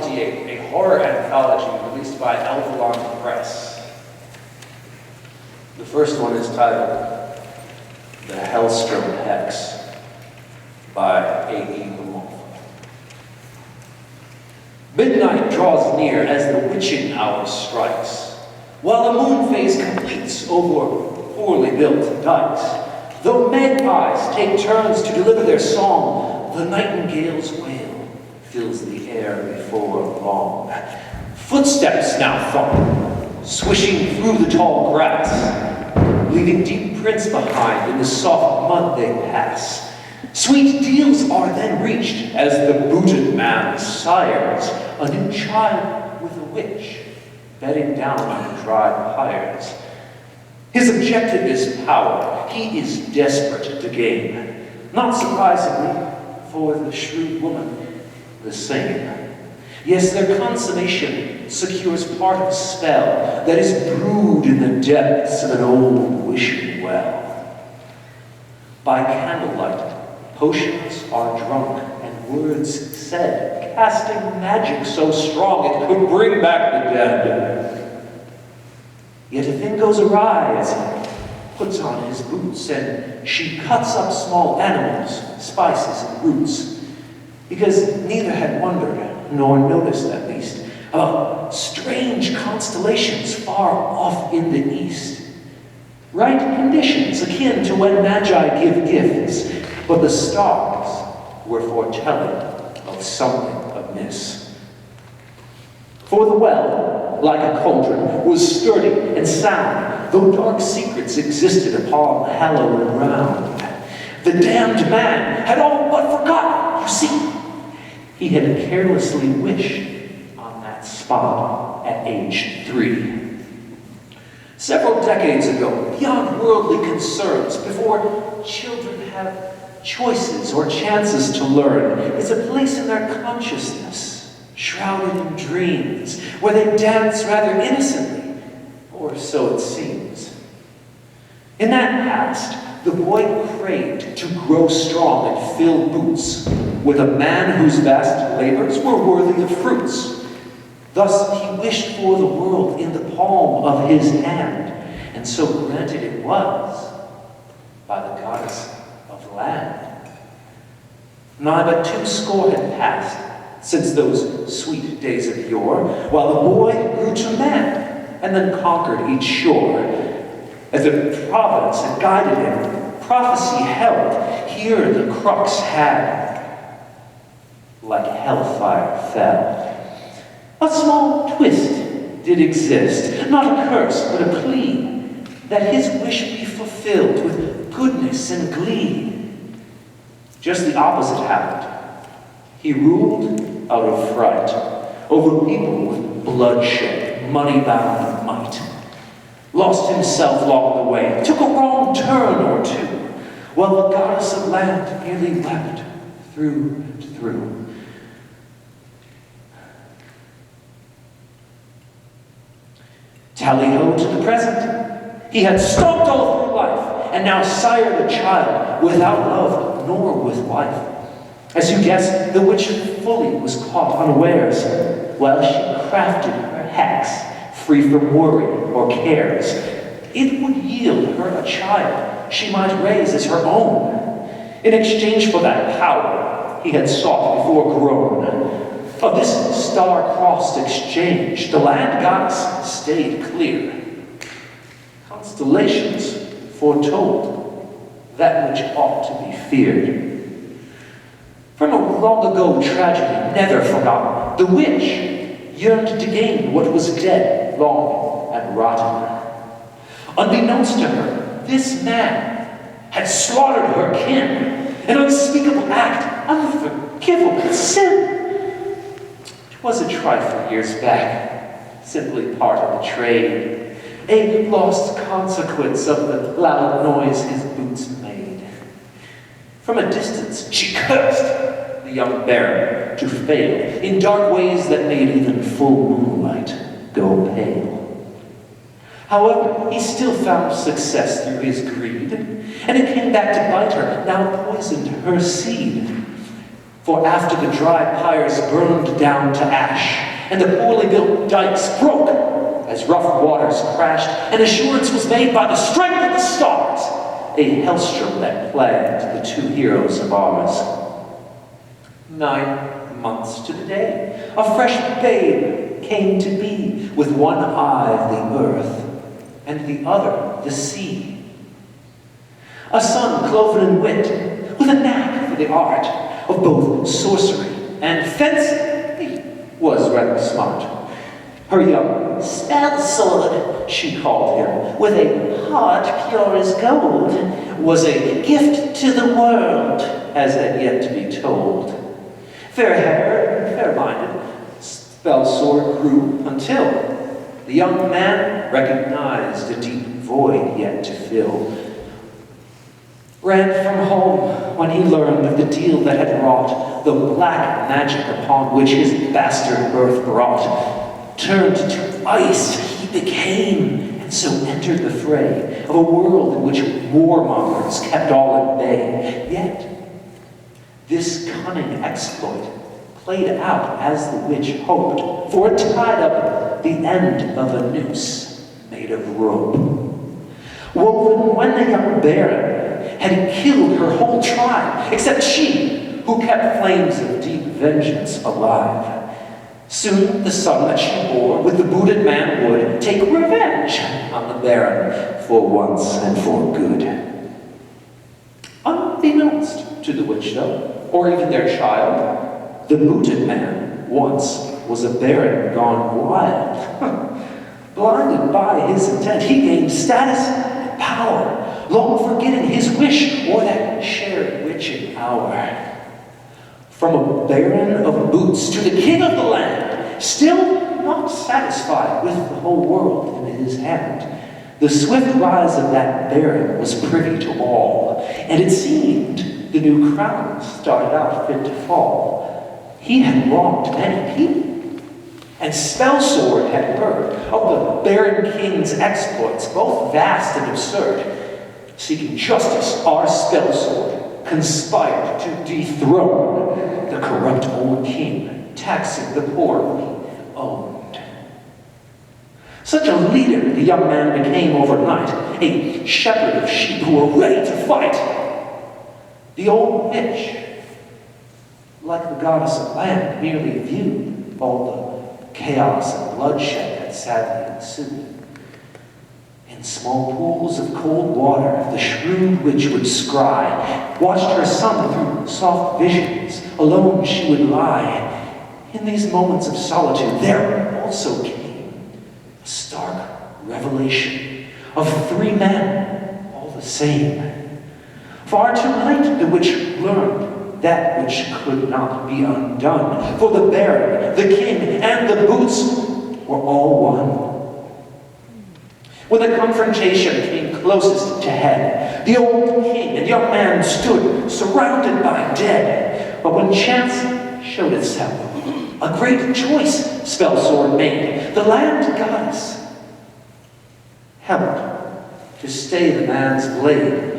2028, a horror anthology released by Elvelon Press. The first one is titled The Hellstrom Hex by LaMalfa. Midnight draws near as the witching hour strikes, while a moon phase completes over poorly built dikes. Though magpies take turns to deliver their song, the nightingale's wail fills the air before long. Footsteps now thump, swishing through the tall grass, leaving deep prints behind in the soft mud they pass. Sweet deals are then reached as the booted man sires a new child with a witch, bedding down on dry pyres. His objective is power. He is desperate to gain. Not surprisingly, for the shrewd woman, the same. Yes, their consummation secures part of a spell that is brewed in the depths of an old wishing well. By candlelight, potions are drunk and words said, casting magic so strong it could bring back the dead. Yet a thing goes awry as he puts on his boots, and she cuts up small animals, spices, and roots, because neither had wondered, nor noticed at least, about strange constellations far off in the east. Right conditions akin to when magi give gifts, but the stars were foretelling of something amiss. For the well, like a cauldron, was sturdy and sound, though dark secrets existed upon hallowed ground. The damned man had all but forgotten, you see. He had carelessly wished on that spot at age 3. Several decades ago, beyond worldly concerns, before children have choices or chances to learn, is a place in their consciousness, shrouded in dreams, where they dance rather innocently, or so it seems. In that past, the boy craved to grow strong and fill boots with a man whose vast labors were worthy of fruits. Thus he wished for the world in the palm of his hand, and so granted it was by the goddess of the land. Nigh but 2 had passed since those sweet days of yore, while the boy grew to man and then conquered each shore. As if Providence had guided him, prophecy held, here the crux had, like hellfire fell. A small twist did exist, not a curse, but a plea, that his wish be fulfilled with goodness and glee. Just the opposite happened. He ruled out of fright over people with bloodshed, money-bound might. Lost himself along the way, took a wrong turn or two, while the goddess of land nearly wept through and through. Tally-ho to the present. He had stalked all through life, and now sired a child without love nor with life. As you guessed, the witch fully was caught unawares, while she crafted her hex, free from worry or cares. It would yield her a child she might raise as her own, in exchange for that power he had sought before grown. Of this star-crossed exchange, the land goddess stayed clear. Constellations foretold that which ought to be feared. From a long-ago tragedy never forgotten, the witch yearned to gain what was dead, long, and rotten. Unbeknownst to her, this man had slaughtered her kin, an unspeakable act, unforgivable sin. 'Twas a trifle years back, simply part of the trade, a lost consequence of the loud noise his boots made. From a distance, she cursed the young baron to fail in dark ways that made even full moonlight go pale. However, he still found success through his greed, and it came back to bite her, now poisoned her seed. For after the dry pyres burned down to ash, and the poorly built dikes broke, as rough waters crashed, and assurance was made by the strength of the stars, a Hellstrom that plagued the two heroes of ours. 9 months to the day, a fresh babe came to be, with one eye the earth, and the other the sea. A son cloven in wit, with a knack for the art of both sorcery and fencing. He was rather smart. Her young spell sword, she called him, with a heart pure as gold, was a gift to the world, as had yet to be told. Fair-haired and fair-minded, spell sword grew until the young man recognized a deep void yet to fill. Ran from home when he learned of the deal that had wrought the black magic upon which his bastard birth brought. Turned to ice he became, and so entered the fray of a world in which warmongers kept all at bay. Yet this cunning exploit played out as the witch hoped, for it tied up the end of a noose made of rope, woven when the young baron had killed her whole tribe, except she, who kept flames of deep vengeance alive. Soon the son that she bore with the booted man would take revenge on the baron for once and for good. Unbeknownst to the witch, though, or even their child, the booted man once was a baron gone wild. Blinded by his intent, he gained status and power, long forgetting his wish or that shared witching hour. From a baron of boots to the king of the land, still not satisfied with the whole world in his hand, the swift rise of that baron was privy to all, and it seemed the new crown started out fit to fall. He had wronged many people, and Spellsword had heard of the Baron King's exploits, both vast and absurd. Seeking justice, our Spellsword conspired to dethrone the corrupt old king, taxing the poor we owned. Such a leader the young man became overnight, a shepherd of sheep who were ready to fight. The old witch, like the goddess of land, merely viewed all the chaos and bloodshed that sadly ensued. In small pools of cold water, the shrewd witch would scry, watched her son through soft visions, alone she would lie. In these moments of solitude, there also came a stark revelation of 3 men, all the same. Far too late, the witch learned that which could not be undone, for the baron, the king, and the boots were all one. When the confrontation came closest to head, the old king and young man stood surrounded by dead. But when chance showed itself, a great choice Spellsword made. The land goddess helped to stay the man's blade.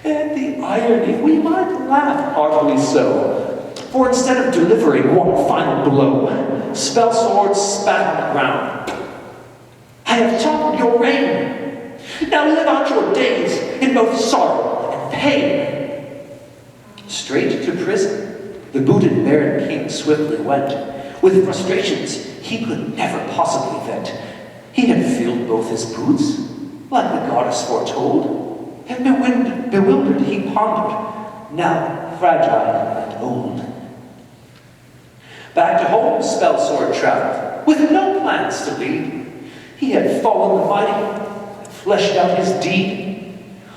And the irony, we might laugh heartily so, for instead of delivering one final blow, Spellsword spat on the ground. I have toppled your reign. Now live out your days in both sorrow and pain. Straight to prison, the booted Baron King swiftly went, with frustrations he could never possibly vent. He had filled both his boots, like the goddess foretold, and bewildered he pondered, now fragile and old. Back to home Spellsword traveled, with no plans to lead. He had fallen the mighty, fleshed out his deed.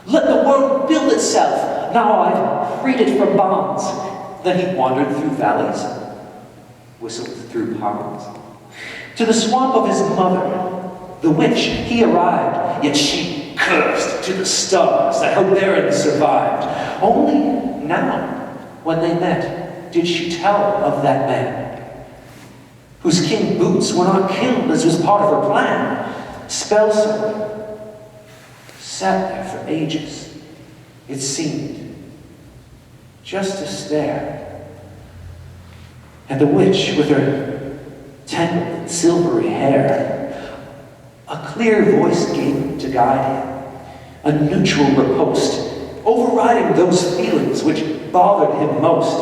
Let the world build itself. Now I've freed it from bonds. Then he wandered through valleys, whistled through ponds. To the swamp of his mother, the witch, he arrived, yet she cursed to the stars that her baron survived. Only now, when they met, did she tell of that man, whose king boots were not killed as was part of her plan. Spellsword sat there for ages, it seemed, just to stare and the witch with her tangled silvery hair. A clear voice gave to guide him, a neutral riposte, overriding those feelings which bothered him most.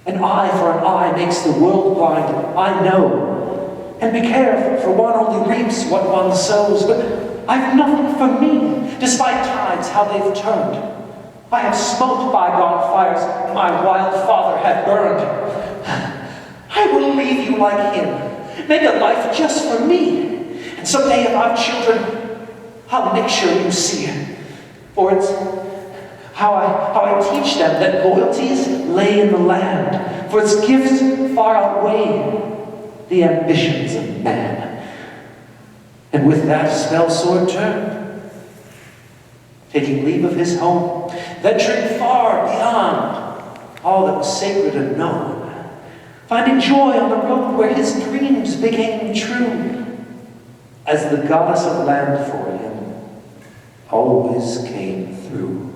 An eye for an eye makes the world blind, I know. And be careful, for one only reaps what one sows. But I've nothing for me, despite tides how they've turned. I have smote bygone fires my wild father had burned. I will leave you like him, make a life just for me. And someday if I've children, I'll make sure you see it. For it's how I teach them that loyalties lay in the land, for its gifts far outweigh the ambitions of man. And with that spell sword turned, taking leave of his home, venturing far beyond all that was sacred and known, finding joy on the road where his dreams became true, as the goddess of land for him always came through.